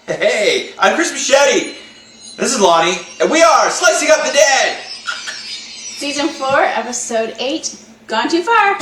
Hey, I'm Chris Machete. This is Lonnie, and we are Slicing Up the Dead. Season 4, Episode 8, Gone Too Far.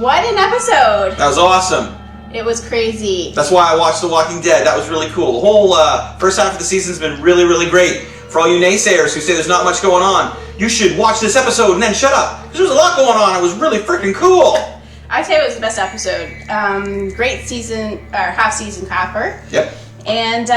What an episode. That was awesome. It was crazy. That's why I watched The Walking Dead. That was really cool. The whole first half of the season's been really, really great. For all you naysayers who say there's not much going on, you should watch this episode and then shut up. Because there was a lot going on. It was really freaking cool. I'd say it was the best episode. Great season, or half-season capper. Yep. And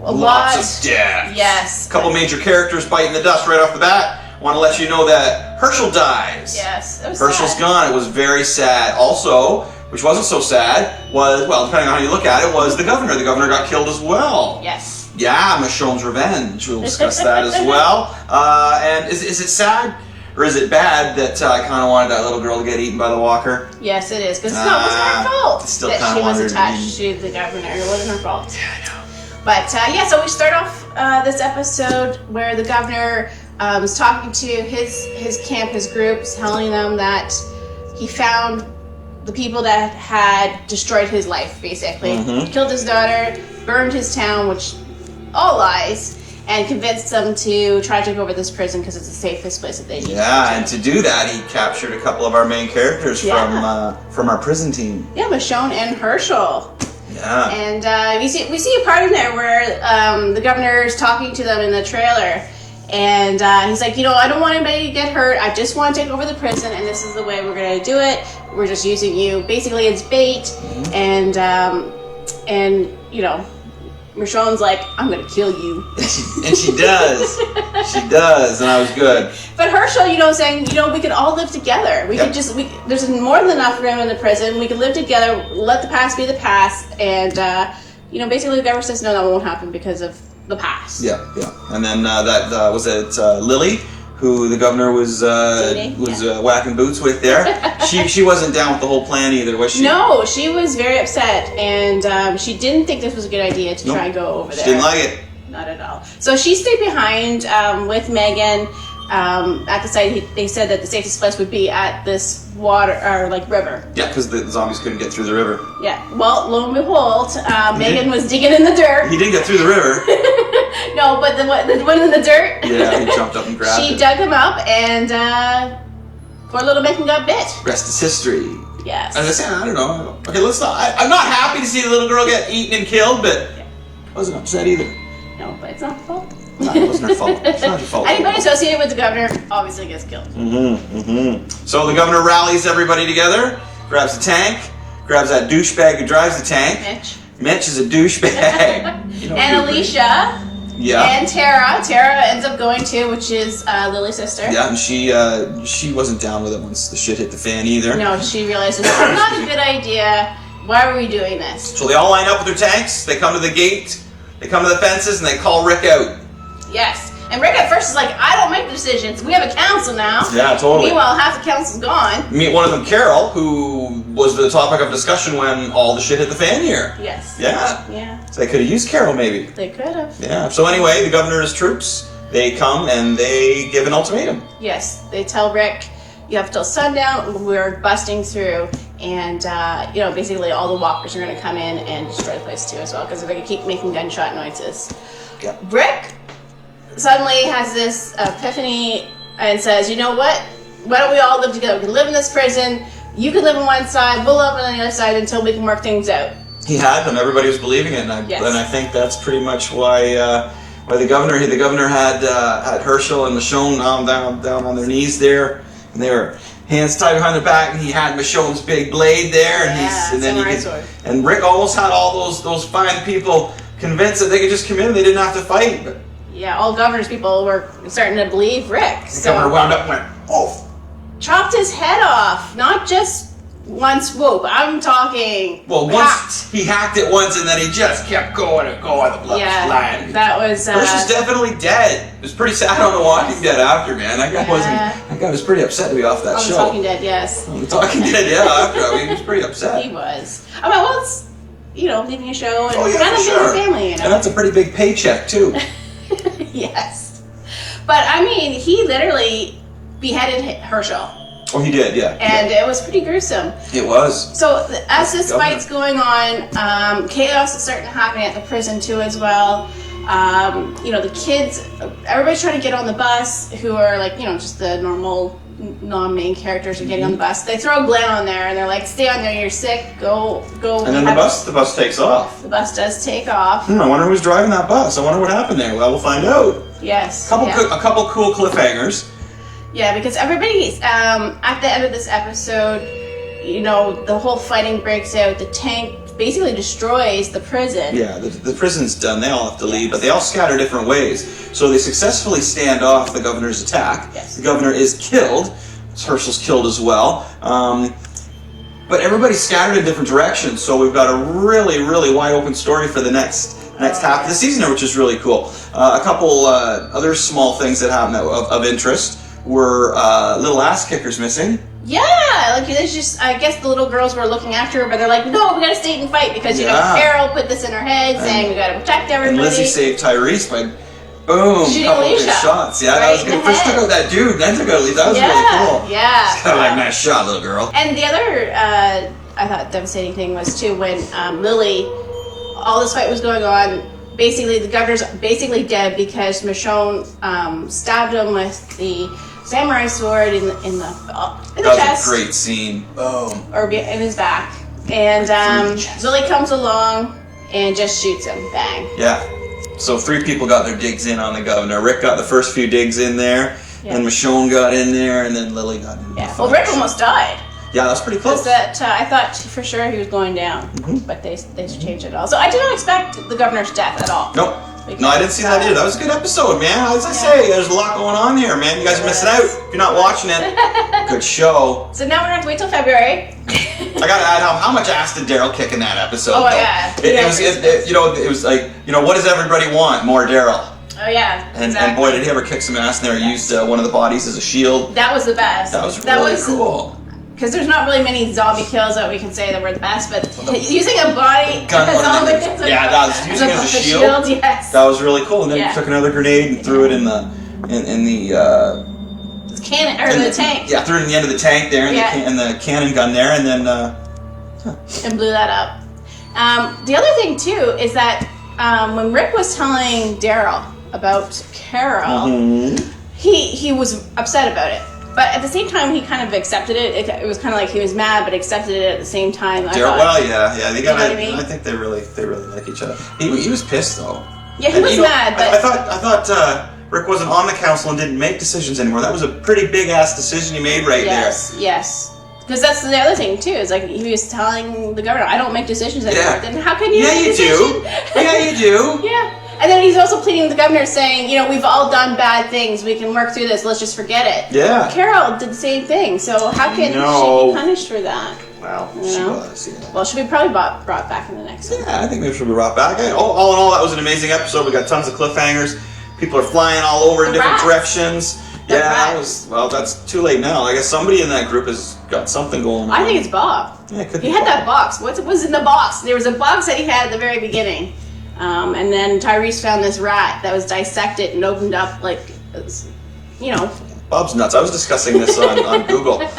Lots of deaths. Yes. A couple major characters biting the dust right off the bat. I want to let you know that Herschel dies. Yes. It was Herschel's sad. gone. It was very sad. Also, which wasn't so sad, was, well, depending on how you look at it, was the governor. The governor got killed as well. Yes. Yeah, Michonne's revenge. We'll discuss that as well. And is it sad or is it bad that I kind of wanted that little girl to get eaten by the walker? Yes, it is. Because it wasn't her fault still that kinda she was wanted attached to the governor. It wasn't her fault. Yeah, I know. But yeah, so we start off this episode where the governor was talking to his camp, his group, telling them that he found the people that had destroyed his life, basically. Mm-hmm. Killed his daughter, burned his town, which all lies, and convinced them to try to take over this prison because it's the safest place that they need. Yeah, and to do that, he captured a couple of our main characters Yeah. from our prison team. Yeah, Michonne and Herschel. Yeah. And we see a part in there where the governor is talking to them in the trailer, and he's like, I don't want anybody to get hurt. I just want to take over the prison, and this is the way we're going to do it. We're just using you. Basically, it's bait, Mm-hmm. and Michonne's like, I'm going to kill you. And she does. She does, and I was good. But Herschel, saying, we could all live together. We could there's more than enough room in the prison. We could live together, let the past be the past, and, basically the government says, no, that won't happen because of the past. Yeah. And then that was it Lily, who the governor was whacking boots with there. She wasn't down with the whole plan either, was she? No, she was very upset, and she didn't think this was a good idea to try and go over there. She didn't like it. Not at all. So she stayed behind with Megan at the site. They said that the safest place would be at this water or river. Yeah, because the zombies couldn't get through the river. Yeah. Well, lo and behold, Megan was digging in the dirt. He didn't get through the river. No, but the one in the dirt. Yeah, he jumped up and grabbed it. She dug him up, and poor little Megan got bit. Rest is history. Yes. As I said, I don't know. Okay, let's not. I'm not happy to see the little girl get eaten and killed, but I wasn't upset either. No, but it's not her fault. No, it wasn't her fault. It's not her fault. Anybody associated with the governor obviously gets killed. So the governor rallies everybody together, grabs the tank, grabs that douchebag who drives the tank. Mitch is a douchebag. And Alicia. Yeah. And Tara. Tara ends up going too, which is Lily's sister. Yeah, and she wasn't down with it once the shit hit the fan either. No, she realizes it's not a good idea. Why are we doing this? So they all line up with their tanks, they come to the gate, they come to the fences, and they call Rick out. Yes. And Rick at first is like, I don't make the decisions. We have a council now. Yeah, totally. Meanwhile, half the council's gone. Meet one of them, Carol, who was the topic of discussion when all the shit hit the fan here. Yes. Yeah. So they could have used Carol, maybe. They could have. Yeah. So anyway, the governor's troops, they come and they give an ultimatum. Yes. They tell Rick, you have till sundown. We're busting through. And, basically all the walkers are going to come in and destroy the place too as well. Because they're going to keep making gunshot noises. Yeah. Rick suddenly has this epiphany and says, you know what? Why don't we all live together? We can live in this prison. You can live on one side. We'll live on the other side until we can work things out. He had them. Everybody was believing it, and I think that's pretty much why the governor had Herschel and Michonne down on their knees there, and they were hands tied behind their back, and he had Michonne's big blade there, and Rick almost had all those fine people convinced that they could just come in and they didn't have to fight. But yeah, all governor's people were starting to believe Rick. The governor wound up and went, oh. Chopped his head off, not just one swoop. I'm talking. Well, once he hacked it once, and then he just kept going and going. The blood was flying. That was. Herschel's definitely dead. It was pretty sad on The Walking Dead after, man. That guy was pretty upset to be off that show. The Talking Dead, yes. The Talking Dead, yeah. After, he was pretty upset. He was. I mean, well, it's leaving a show and kind of being a family, And that's a pretty big paycheck too. Yes. But I mean, he literally beheaded Herschel. Oh, he did, yeah. And it was pretty gruesome. It was. So as this fight's going on, chaos is starting to happen at the prison too as well. The kids, everybody's trying to get on the bus who are like, just the normal non-main characters are getting on the bus. They throw Glenn on there and they're like, stay on there, you're sick, go. And then the bus takes off. The bus does take off. I wonder who's driving that bus. I wonder what happened there. Well, we'll find out. Yes. A couple cool cliffhangers. Yeah, because everybody, at the end of this episode, the whole fighting breaks out. The tank basically destroys the prison. Yeah, the prison's done. They all have to leave, but they all scatter different ways. So they successfully stand off the governor's attack. Yes. The governor is killed. Herschel's killed as well. But everybody's scattered in different directions. So we've got a really, really wide open story for the next half of the season, which is really cool. A couple other small things that happen of interest were little ass kickers missing. Yeah, like it's just, I guess the little girls were looking after her, but they're like, no, we gotta stay and fight because, Carol put this in her head saying we gotta protect everybody. And Lizzie saved Tyrese by, boom, shooting couple Alicia. good shots. Yeah, Right that was good. First took out that dude, then took out Alicia. That was really cool. Yeah. It's kind of like, nice shot, little girl. And the other, I thought, devastating thing was, too, when Lily, all this fight was going on, basically the governor's basically dead because Michonne stabbed him with the samurai sword in the chest. That was a great scene. Boom. Or in his back. And Lily comes along and just shoots him. Bang. Yeah. So 3 people got their digs in on the governor. Rick got the first few digs in there, and Michonne got in there, and then Lily got in there. Yeah. Well, Rick almost died. Yeah, that's pretty close. That I thought for sure he was going down, but they changed it all. So I did not expect the governor's death at all. Nope. No, I didn't see that either. That was a good episode, man. As I say, there's a lot going on here, man. You guys are missing out if you're not watching it. Good show. So now we're gonna have to wait till February. I gotta add how much ass did Daryl kick in that episode? Oh yeah. It was like, what does everybody want? More Daryl. Oh yeah. And boy, did he ever kick some ass in there. He used one of the bodies as a shield. That was the best. That was really cool. Because there's not really many zombie kills that we can say that were the best, but using a body gun as zombie that was using it as a shield. Yes. That was really cool. And then he took another grenade and threw it in the cannon or the tank. Yeah, threw it in the end of the tank there, and the cannon gun there, and then and blew that up. The other thing too is that when Rick was telling Daryl about Carol, he was upset about it. But at the same time, he kind of accepted it. It was kind of like he was mad, but accepted it at the same time. Well, yeah. They got. You know what I mean? I think they really like each other. He was pissed though. Yeah, he was mad. But I thought Rick wasn't on the council and didn't make decisions anymore. That was a pretty big ass decision he made there. Yes. Because that's the other thing too. Is like he was telling the governor, "I don't make decisions anymore." Yeah. Then how can you? Yeah, make you decisions? do. Yeah, you do. Yeah. And then he's also pleading with the governor saying, we've all done bad things. We can work through this. Let's just forget it. Yeah. Carol did the same thing. So how can she be punished for that? Well, she was, yeah. Well, she'll be probably brought back in the next one. Yeah, I think maybe she'll be brought back. All in all, that was an amazing episode. We got tons of cliffhangers. People are flying all over in different directions. That's too late now. I guess somebody in that group has got something going on. I think it's Bob. Yeah, it could be He had Bob. that box. What was in the box? There was a box that he had at the very beginning. And then Tyrese found this rat that was dissected and opened up Bob's nuts. I was discussing this on Google. Like,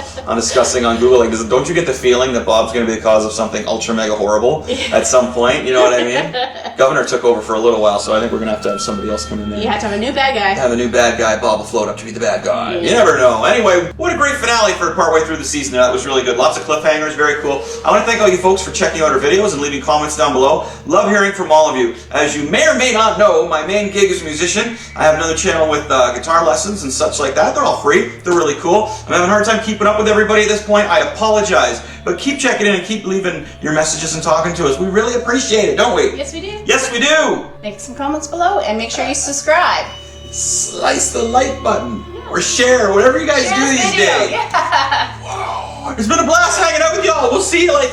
don't you get the feeling that Bob's going to be the cause of something ultra mega horrible at some point? You know what I mean? Governor took over for a little while, so I think we're going to have somebody else come in there. You have to have a new bad guy. Have a new bad guy. Bob will float up to be the bad guy. Yeah. You never know. Anyway, what a great finale for partway through the season. That was really good. Lots of cliffhangers. Very cool. I want to thank all you folks for checking out our videos and leaving comments down below. Love hearing from all of you. As you may or may not know, my main gig is a musician. I have another channel with guitar lessons and such like that. They're all free. They're really cool. I'm having a hard time keeping up with everybody at this point. I apologize. But keep checking in and keep leaving your messages and talking to us. We really appreciate it, don't we? Yes, we do. Yes, we do. Make some comments below and make sure you subscribe. Slice the like button or share, whatever you guys do these days. Yeah. Wow. It's been a blast hanging out with y'all. We'll see you in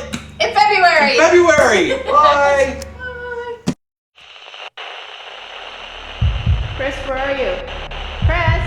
February. Bye. Bye. Chris, where are you? Chris?